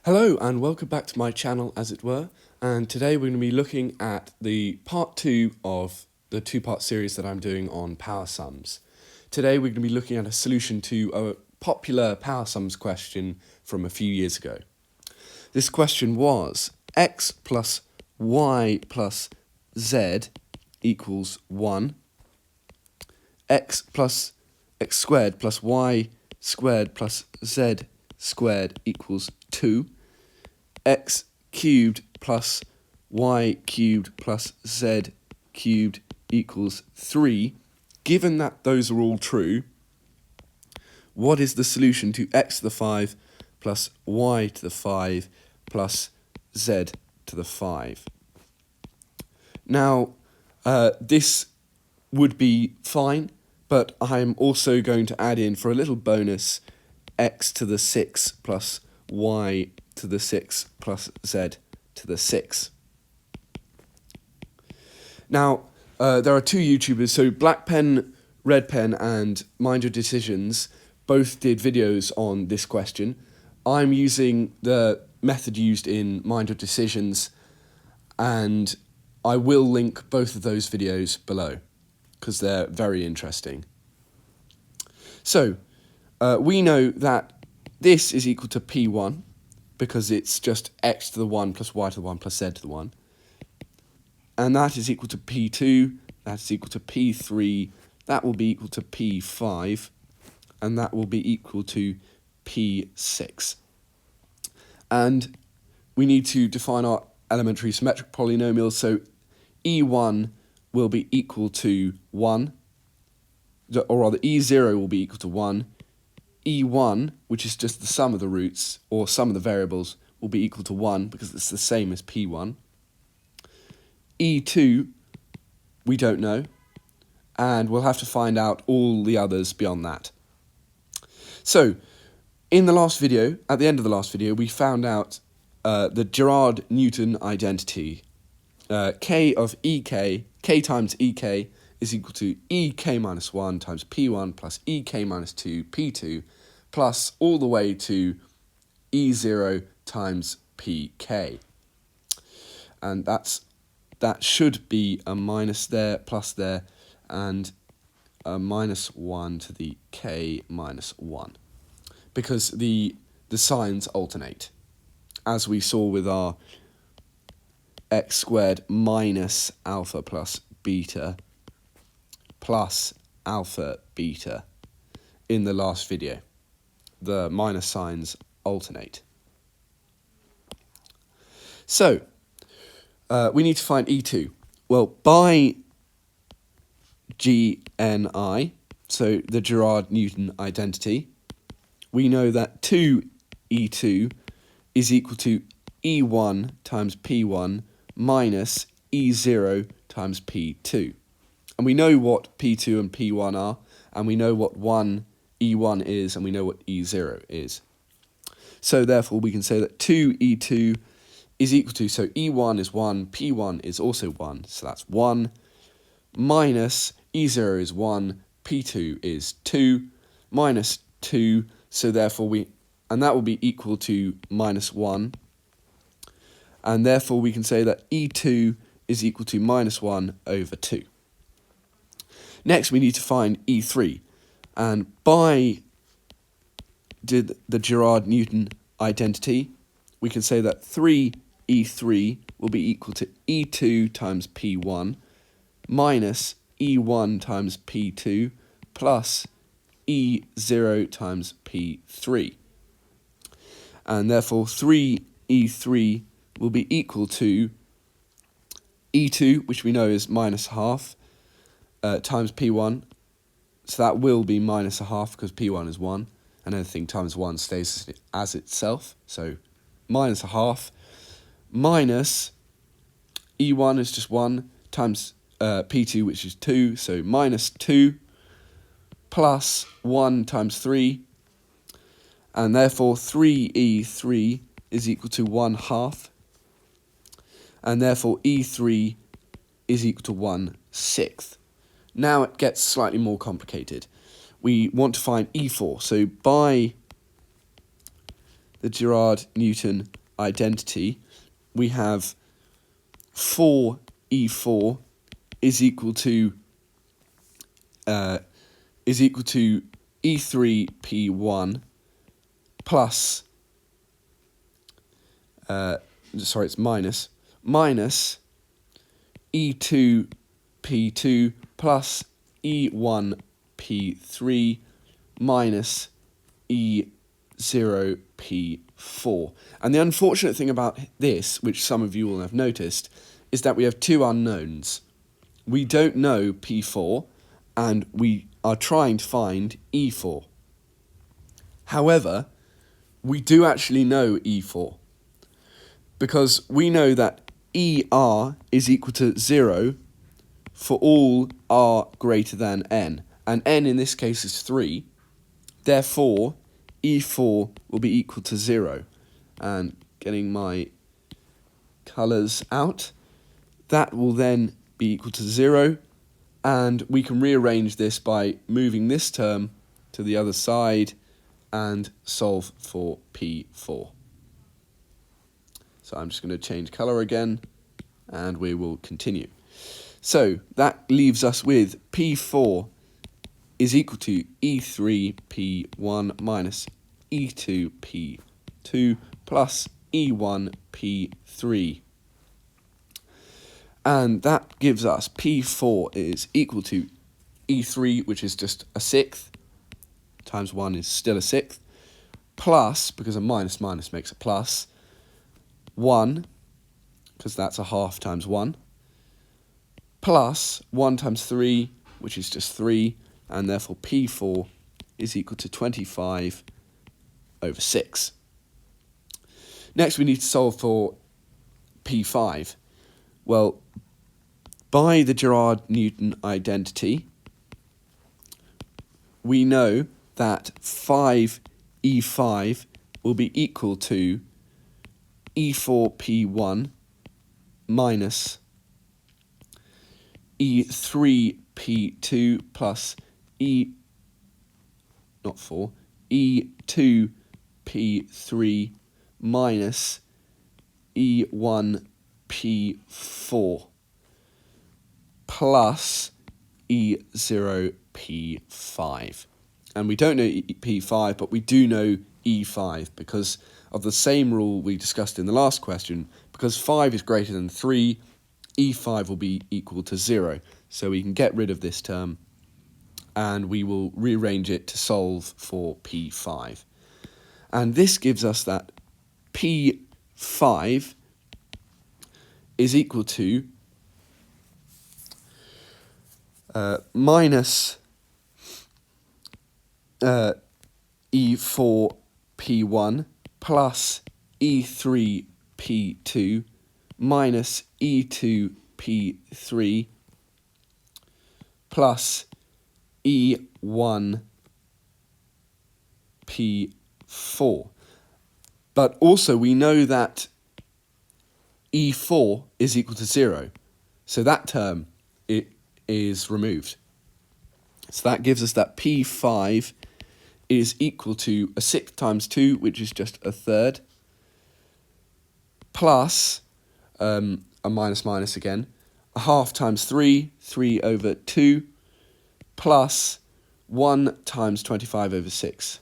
Hello and welcome back to my channel, as it were, and today we're going to be looking at the part 2 of the two-part series that I'm doing on power sums. Today we're going to be looking at a solution to a popular power sums question from a few years ago. This question was x plus y plus z equals 1, x squared plus y squared plus z squared equals 2, x cubed plus y cubed plus z cubed equals 3. Given that those are all true, what is the solution to x to the 5 plus y to the 5 plus z to the 5? Now, this would be fine, but I'm also going to add in, for a little bonus, x to the 6 plus y to the 6 plus z to the 6. Now, there are two YouTubers, so BlackPenRedPen and MindYourDecisions both did videos on this question. I'm using the method used in MindYourDecisions, and I will link both of those videos below because they're very interesting. So, we know that this is equal to P1 because it's just x to the 1 plus y to the 1 plus z to the 1. And that is equal to P2, that is equal to P3, that will be equal to P5, and that will be equal to P6. And we need to define our elementary symmetric polynomials, so E1 will be equal to 1, or rather E0 will be equal to 1, E1, which is just the sum of the roots, or sum of the variables, will be equal to 1 because it's the same as P1. E2, we don't know, and we'll have to find out all the others beyond that. So, in the last video, at the end of the last video, we found out the Gerard-Newton identity. K of Ek, K times Ek, is equal to Ek minus 1 times P1 plus Ek minus 2 P2 plus all the way to E0 times Pk. And that should be a minus there, plus there, and a minus 1 to the K minus 1. Because the signs alternate, as we saw with our x squared minus alpha plus beta plus alpha beta in the last video. The minus signs alternate. So, we need to find E2. Well, by GNI, so the Gerard-Newton identity, we know that 2E2 is equal to E1 times P1 minus E0 times P2. And we know what P2 and P1 are, and we know what E1 is, and we know what E0 is. So therefore we can say that 2E2 is equal to, so E1 is 1, P1 is also 1, so that's 1, minus E0 is 1, P2 is 2, minus 2, so therefore and that will be equal to minus 1, and therefore we can say that E2 is equal to minus 1 over 2. Next we need to find E3, and by the Gerard-Newton identity, we can say that 3E3 will be equal to E2 times P1 minus E1 times P2 plus E0 times P3. And therefore 3E3 will be equal to E2, which we know is minus half, times P1. So that will be minus a half because P1 is 1, and anything times 1 stays as itself. So minus a half, minus E1 is just 1, times P2, which is 2, so minus 2, plus 1 times 3, and therefore 3E3 is equal to 1/2, and therefore E3 is equal to 1/6. Now it gets slightly more complicated. We want to find E4, so by the Gerard-Newton identity, we have 4E4 is equal to E3P1 plus it's minus E2P2 plus E1P3 minus E0P4. And the unfortunate thing about this, which some of you will have noticed, is that we have two unknowns. We don't know P4, and we are trying to find E4. However, we do actually know E4, because we know that ER is equal to 0 for all R greater than N, and N in this case is 3, therefore E4 will be equal to 0. And getting my colours out, that will then be equal to 0, and we can rearrange this by moving this term to the other side and solve for P4. So I'm just going to change colour again, and we will continue. So that leaves us with P4 is equal to E3P1 minus E2P2 plus E1P3. And that gives us P4 is equal to E3, which is just a sixth, times 1 is still a sixth, plus, because a minus makes a plus, 1, because that's a half times 1, plus 1 times 3, which is just 3, and therefore P4 is equal to 25 over 6. Next, we need to solve for P5. Well, by the Gerard-Newton identity, we know that 5E5 will be equal to E4P1 minus E3P2 plus E2P3 minus E1P4 plus E0P5. And we don't know P5, but we do know E5 because of the same rule we discussed in the last question. Because 5 is greater than 3, E5 will be equal to 0. So we can get rid of this term, and we will rearrange it to solve for P5. And this gives us that P5 is equal to minus E4P1 plus E3P2 minus E2P3 plus E1P4. But also we know that E4 is equal to 0. So that term is removed. So that gives us that P5 is equal to a sixth times 2, which is just a third, plus a minus again, a half times 3, 3 over 2, plus 1 times 25 over 6.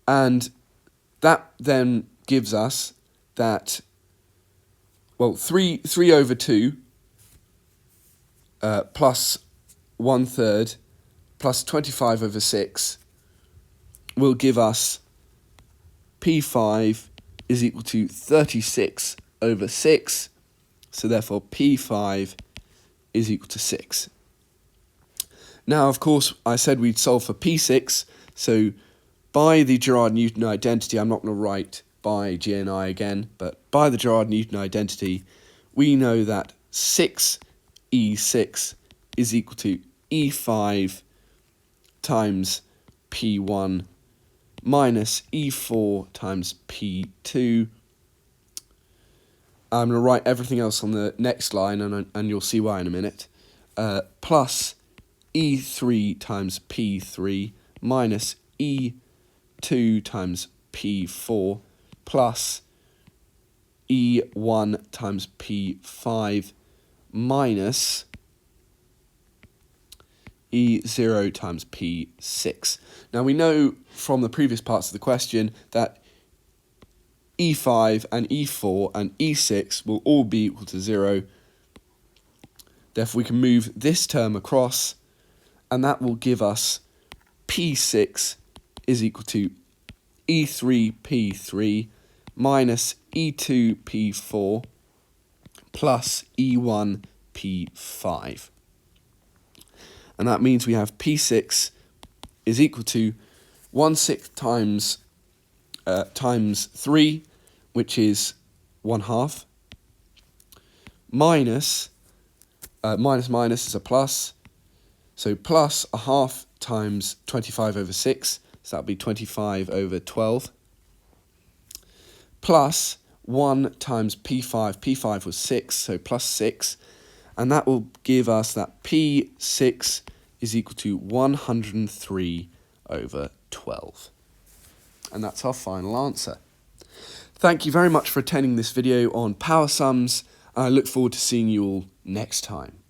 And that then gives us that, well, 3 over 2 plus 1/3 plus 25 over 6 will give us P5 is equal to 36 over 6. So therefore P5 is equal to 6. Now, of course, I said we'd solve for P6. So by the Gerard-Newton identity, I'm not going to write by GNI again, but by the Gerard-Newton identity, we know that 6E6 is equal to E5 times P1 minus E4 times P2. I'm going to write everything else on the next line, and you'll see why in a minute, plus E3 times P3 minus E2 times P4 plus E1 times P5 minus E0 times P6. Now we know from the previous parts of the question that E5 and E4 and E6 will all be equal to 0. Therefore we can move this term across, and that will give us P6 is equal to E3P3 minus E2P4 plus E1P5. And that means we have P6 is equal to 1/6 times 3, which is 1/2, minus is a plus, so plus 1/2 times 25 over 6, so that would be 25 over 12, plus 1 times P5, P5 was 6, so plus 6, and that will give us that P6 is equal to 103 over 12. And that's our final answer. Thank you very much for attending this video on power sums, and I look forward to seeing you all next time.